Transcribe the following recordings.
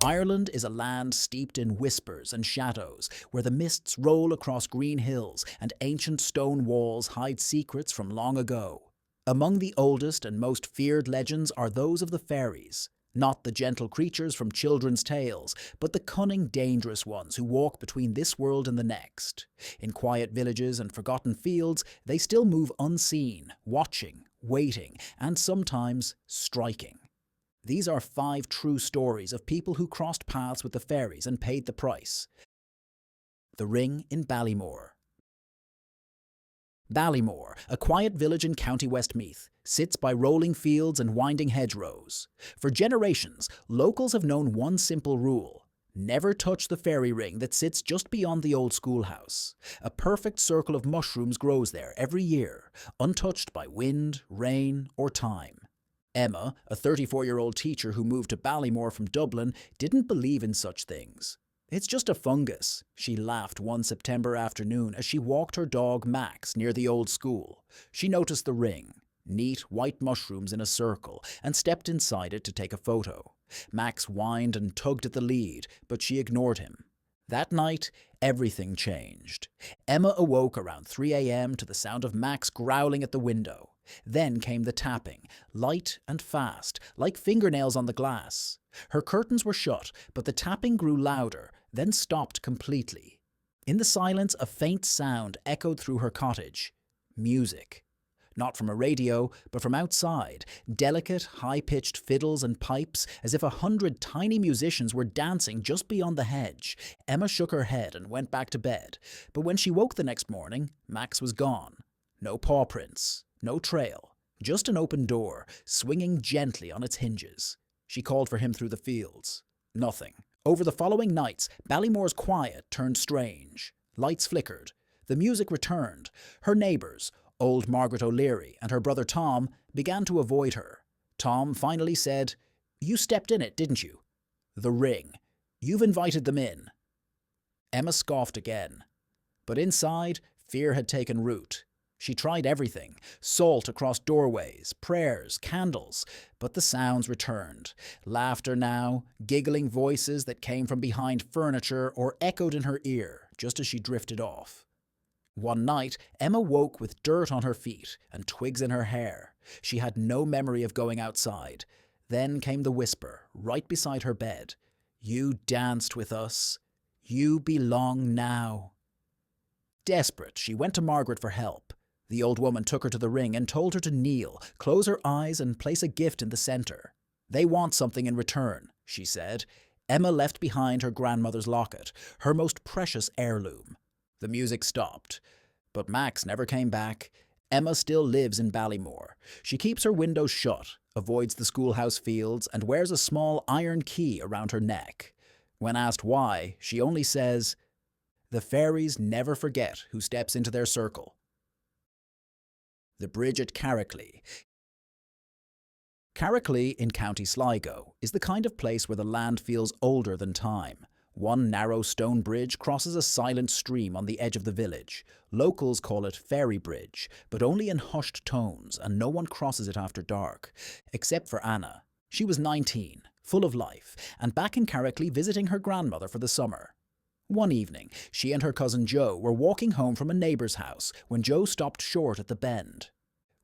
Ireland is a land steeped in whispers and shadows, where the mists roll across green hills and ancient stone walls hide secrets from long ago. Among the oldest and most feared legends are those of the fairies, not the gentle creatures from children's tales, but the cunning, dangerous ones who walk between this world and the next. In quiet villages and forgotten fields, they still move unseen, watching, waiting, and sometimes striking. These are 5 true stories of people who crossed paths with the fairies and paid the price. The Ring in Ballymore. Ballymore, a quiet village in County Westmeath, sits by rolling fields and winding hedgerows. For generations, locals have known one simple rule: never touch the fairy ring that sits just beyond the old schoolhouse. A perfect circle of mushrooms grows there every year, untouched by wind, rain, or time. Emma, a 34-year-old teacher who moved to Ballymore from Dublin, didn't believe in such things. "It's just a fungus," she laughed one September afternoon as she walked her dog Max near the old school. She noticed the ring, neat white mushrooms in a circle, and stepped inside it to take a photo. Max whined and tugged at the lead, but she ignored him. That night, everything changed. Emma awoke around 3 a.m. to the sound of Max growling at the window. Then came the tapping, light and fast, like fingernails on the glass. Her curtains were shut, but the tapping grew louder, then stopped completely. In the silence, a faint sound echoed through her cottage. Music. Not from a radio, but from outside, delicate, high-pitched fiddles and pipes, as if 100 tiny musicians were dancing just beyond the hedge. Emma shook her head and went back to bed, but when she woke the next morning, Max was gone. No paw prints, no trail, just an open door, swinging gently on its hinges. She called for him through the fields. Nothing. Over the following nights, Ballymore's quiet turned strange. Lights flickered. The music returned. Her neighbours, old Margaret O'Leary and her brother Tom, began to avoid her. Tom finally said, "You stepped in it, didn't you? The ring. You've invited them in." Emma scoffed again. But inside, fear had taken root. She tried everything: salt across doorways, prayers, candles, but the sounds returned. Laughter now, giggling voices that came from behind furniture or echoed in her ear, just as she drifted off. One night, Emma woke with dirt on her feet and twigs in her hair. She had no memory of going outside. Then came the whisper, right beside her bed. "You danced with us. You belong now." Desperate, she went to Margaret for help. The old woman took her to the ring and told her to kneel, close her eyes and place a gift in the center. "They want something in return," she said. Emma left behind her grandmother's locket, her most precious heirloom. The music stopped, but Max never came back. Emma still lives in Ballymore. She keeps her windows shut, avoids the schoolhouse fields, and wears a small iron key around her neck. When asked why, she only says, "The fairies never forget who steps into their circle." The Bridge at Carricklea. Carricklea in County Sligo is the kind of place where the land feels older than time. One narrow stone bridge crosses a silent stream on the edge of the village. Locals call it Fairy Bridge, but only in hushed tones, and no one crosses it after dark, except for Anna. She was 19, full of life, and back in Carricklea visiting her grandmother for the summer. One evening, she and her cousin Joe were walking home from a neighbour's house when Joe stopped short at the bend.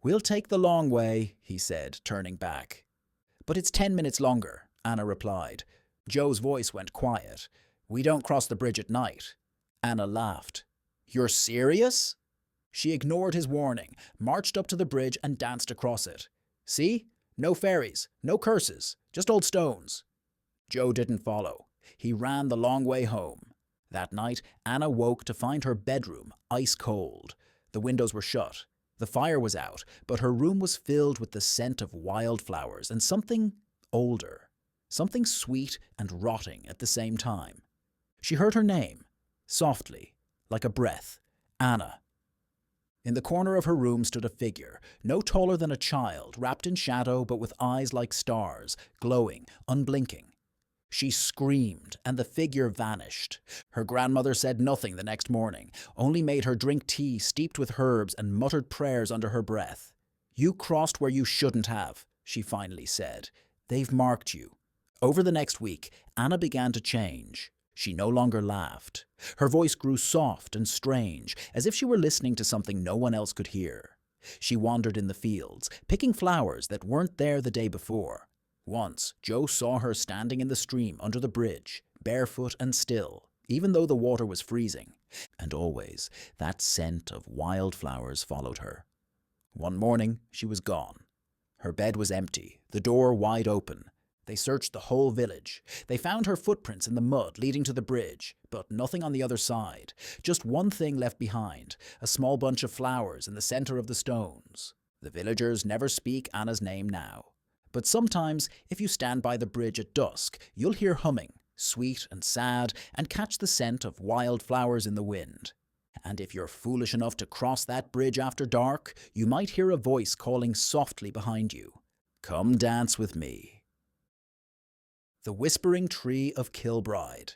"We'll take the long way," he said, turning back. "But it's 10 minutes longer," Anna replied. Joe's voice went quiet. "We don't cross the bridge at night." Anna laughed. "You're serious?" She ignored his warning, marched up to the bridge and danced across it. "See? No fairies, no curses, just old stones." Joe didn't follow. He ran the long way home. That night, Anna woke to find her bedroom ice cold. The windows were shut. The fire was out, but her room was filled with the scent of wildflowers and something older. Something sweet and rotting at the same time. She heard her name, softly, like a breath. Anna. In the corner of her room stood a figure, no taller than a child, wrapped in shadow but with eyes like stars, glowing, unblinking. She screamed, and the figure vanished. Her grandmother said nothing the next morning, only made her drink tea steeped with herbs and muttered prayers under her breath. "You crossed where you shouldn't have," she finally said. "They've marked you." Over the next week, Anna began to change. She no longer laughed. Her voice grew soft and strange, as if she were listening to something no one else could hear. She wandered in the fields, picking flowers that weren't there the day before. Once, Joe saw her standing in the stream under the bridge, barefoot and still, even though the water was freezing. And always, that scent of wildflowers followed her. One morning, she was gone. Her bed was empty, the door wide open. They searched the whole village. They found her footprints in the mud leading to the bridge, but nothing on the other side. Just one thing left behind, a small bunch of flowers in the center of the stones. The villagers never speak Anna's name now. But sometimes, if you stand by the bridge at dusk, you'll hear humming, sweet and sad, and catch the scent of wildflowers in the wind. And if you're foolish enough to cross that bridge after dark, you might hear a voice calling softly behind you, "Come dance with me." The Whispering Tree of Kilbride.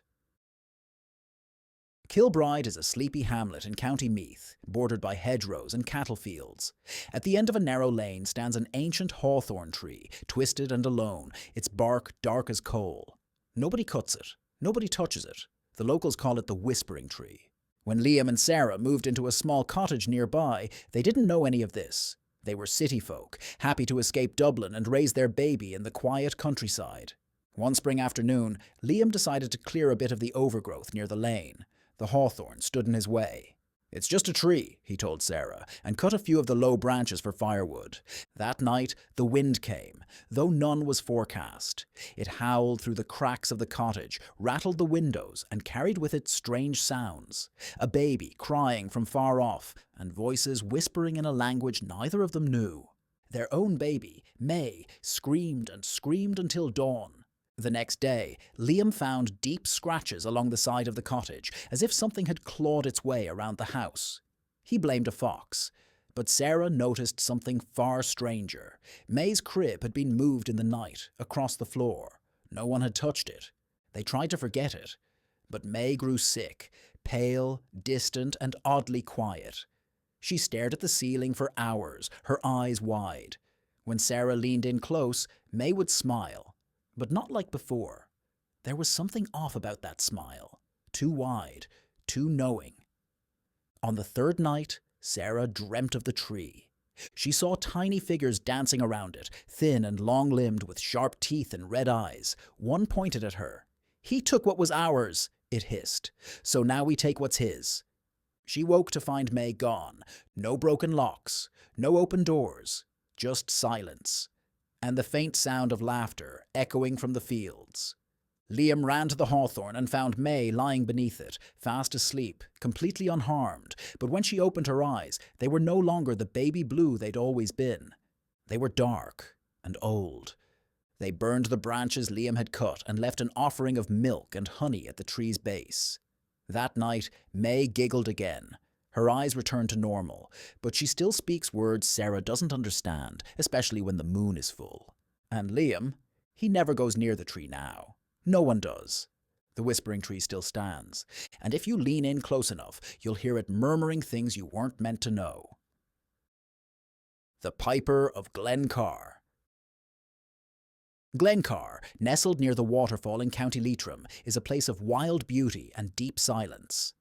Kilbride is a sleepy hamlet in County Meath, bordered by hedgerows and cattle fields. At the end of a narrow lane stands an ancient hawthorn tree, twisted and alone, its bark dark as coal. Nobody cuts it. Nobody touches it. The locals call it the Whispering Tree. When Liam and Sarah moved into a small cottage nearby, they didn't know any of this. They were city folk, happy to escape Dublin and raise their baby in the quiet countryside. One spring afternoon, Liam decided to clear a bit of the overgrowth near the lane. The hawthorn stood in his way. "It's just a tree," he told Sarah, and cut a few of the low branches for firewood. That night, the wind came, though none was forecast. It howled through the cracks of the cottage, rattled the windows, and carried with it strange sounds. A baby crying from far off, and voices whispering in a language neither of them knew. Their own baby, May, screamed and screamed until dawn. The next day, Liam found deep scratches along the side of the cottage, as if something had clawed its way around the house. He blamed a fox. But Sarah noticed something far stranger. May's crib had been moved in the night, across the floor. No one had touched it. They tried to forget it. But May grew sick, pale, distant, and oddly quiet. She stared at the ceiling for hours, her eyes wide. When Sarah leaned in close, May would smile. But not like before. There was something off about that smile. Too wide, too knowing. On the third night, Sarah dreamt of the tree. She saw tiny figures dancing around it, thin and long-limbed with sharp teeth and red eyes. One pointed at her. "He took what was ours," it hissed. "So now we take what's his." She woke to find May gone. No broken locks, no open doors, just silence. And the faint sound of laughter echoing from the fields. Liam ran to the hawthorn and found May lying beneath it, fast asleep, completely unharmed. But when she opened her eyes, they were no longer the baby blue they'd always been. They were dark and old. They burned the branches Liam had cut and left an offering of milk and honey at the tree's base. That night, May giggled again. Her eyes returned to normal, but she still speaks words Sarah doesn't understand, especially when the moon is full. And Liam, he never goes near the tree now. No one does. The Whispering Tree still stands, and if you lean in close enough, you'll hear it murmuring things you weren't meant to know. The Piper of Glencar. Glencar, nestled near the waterfall in County Leitrim, is a place of wild beauty and deep silence.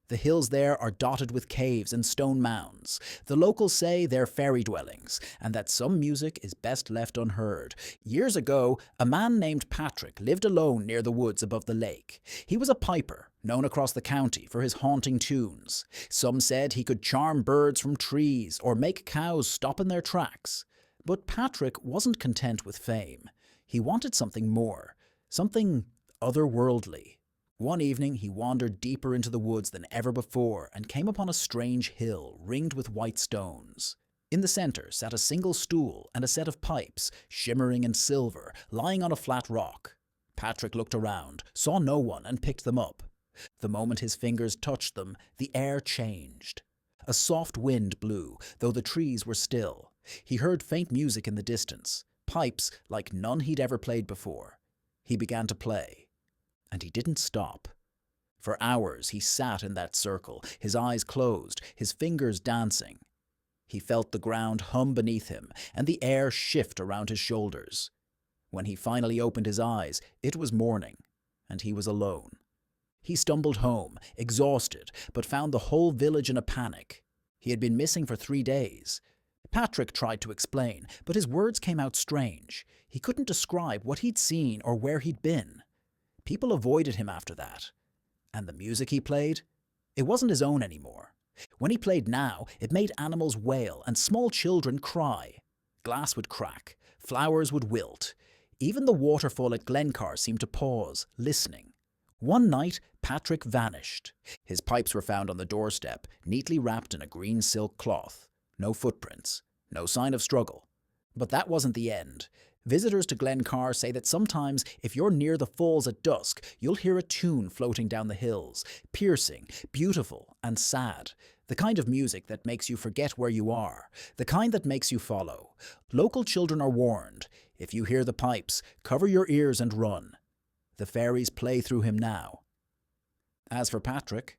The hills there are dotted with caves and stone mounds. The locals say they're fairy dwellings, and that some music is best left unheard. Years ago, a man named Patrick lived alone near the woods above the lake. He was a piper, known across the county for his haunting tunes. Some said he could charm birds from trees or make cows stop in their tracks. But Patrick wasn't content with fame. He wanted something more, something otherworldly. One evening, he wandered deeper into the woods than ever before and came upon a strange hill ringed with white stones. In the center sat a single stool and a set of pipes, shimmering in silver, lying on a flat rock. Patrick looked around, saw no one, and picked them up. The moment his fingers touched them, the air changed. A soft wind blew, though the trees were still. He heard faint music in the distance, pipes like none he'd ever played before. He began to play. And he didn't stop. For hours he sat in that circle, his eyes closed, his fingers dancing. He felt the ground hum beneath him and the air shift around his shoulders. When he finally opened his eyes, it was morning, and he was alone. He stumbled home, exhausted, but found the whole village in a panic. He had been missing for 3 days. Patrick tried to explain, but his words came out strange. He couldn't describe what he'd seen or where he'd been. People avoided him after that. And the music he played? It wasn't his own anymore. When he played now, it made animals wail and small children cry. Glass would crack, flowers would wilt. Even the waterfall at Glencar seemed to pause, listening. One night, Patrick vanished. His pipes were found on the doorstep, neatly wrapped in a green silk cloth. No footprints, no sign of struggle. But that wasn't the end. Visitors to Glencar say that sometimes, if you're near the falls at dusk, you'll hear a tune floating down the hills, piercing, beautiful, and sad. The kind of music that makes you forget where you are, the kind that makes you follow. Local children are warned. If you hear the pipes, cover your ears and run. The fairies play through him now. As for Patrick,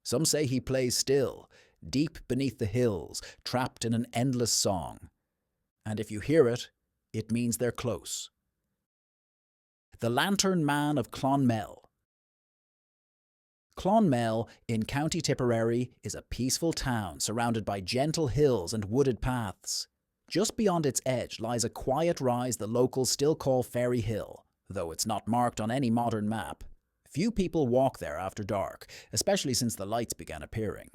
some say he plays still, deep beneath the hills, trapped in an endless song. And if you hear it, it means they're close. The Lantern Man of Clonmel. Clonmel, in County Tipperary, is a peaceful town surrounded by gentle hills and wooded paths. Just beyond its edge lies a quiet rise the locals still call Fairy Hill, though it's not marked on any modern map. Few people walk there after dark, especially since the lights began appearing.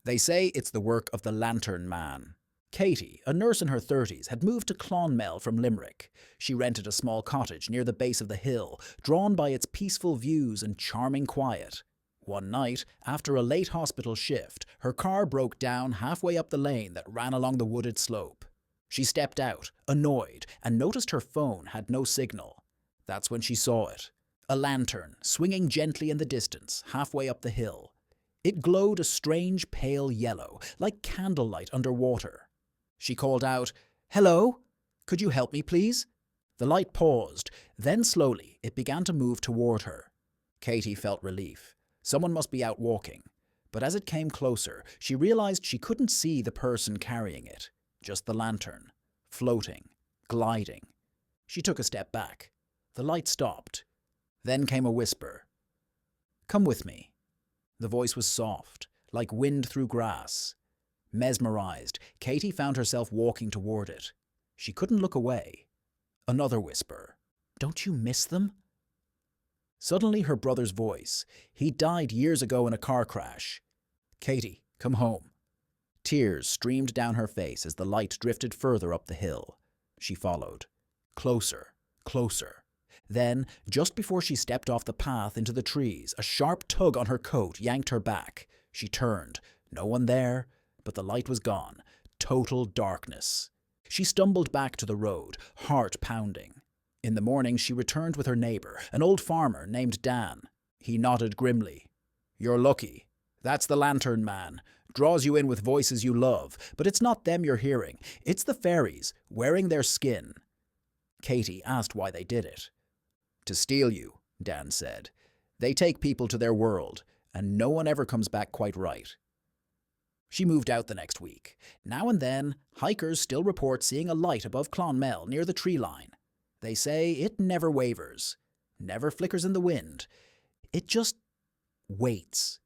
They say it's the work of the Lantern Man. Katie, a nurse in her 30s, had moved to Clonmel from Limerick. She rented a small cottage near the base of the hill, drawn by its peaceful views and charming quiet. One night, after a late hospital shift, her car broke down halfway up the lane that ran along the wooded slope. She stepped out, annoyed, and noticed her phone had no signal. That's when she saw it. A lantern, swinging gently in the distance, halfway up the hill. It glowed a strange pale yellow, like candlelight under water. She called out, "Hello? Could you help me, please?" The light paused, then slowly it began to move toward her. Katie felt relief. Someone must be out walking. But as it came closer, she realized she couldn't see the person carrying it. Just the lantern, floating, gliding. She took a step back. The light stopped. Then came a whisper. "Come with me." The voice was soft, like wind through grass. Mesmerized, Katie found herself walking toward it. She couldn't look away. Another whisper. "Don't you miss them?" Suddenly her brother's voice. He died years ago in a car crash. "Katie, come home." Tears streamed down her face as the light drifted further up the hill. She followed. Closer, closer. Then, just before she stepped off the path into the trees, a sharp tug on her coat yanked her back. She turned. No one there, but the light was gone. Total darkness. She stumbled back to the road, heart pounding. In the morning, she returned with her neighbour, an old farmer named Dan. He nodded grimly. "You're lucky. That's the Lantern Man. Draws you in with voices you love, but it's not them you're hearing. It's the fairies, wearing their skin." Katie asked why they did it. "To steal you," Dan said. "They take people to their world, and no one ever comes back quite right." She moved out the next week. Now and then, hikers still report seeing a light above Clonmel near the tree line. They say it never wavers, never flickers in the wind. It just waits.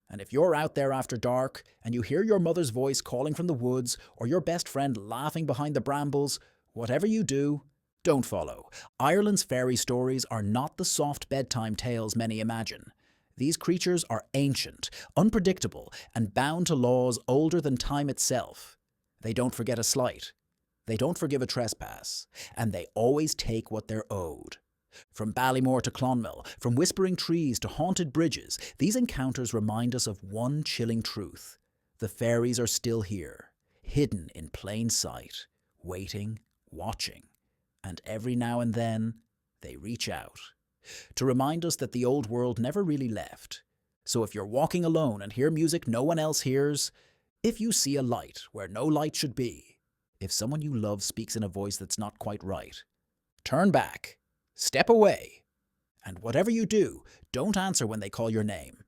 And if you're out there after dark and you hear your mother's voice calling from the woods or your best friend laughing behind the brambles, whatever you do, don't follow. Ireland's fairy stories are not the soft bedtime tales many imagine. These creatures are ancient, unpredictable, and bound to laws older than time itself. They don't forget a slight. They don't forgive a trespass, and they always take what they're owed. From Ballymore to Clonmel, from whispering trees to haunted bridges, these encounters remind us of one chilling truth. The fairies are still here, hidden in plain sight, waiting, watching, and every now and then they reach out to remind us that the old world never really left. So if you're walking alone and hear music no one else hears, if you see a light where no light should be, if someone you love speaks in a voice that's not quite right, turn back, step away, and whatever you do, don't answer when they call your name.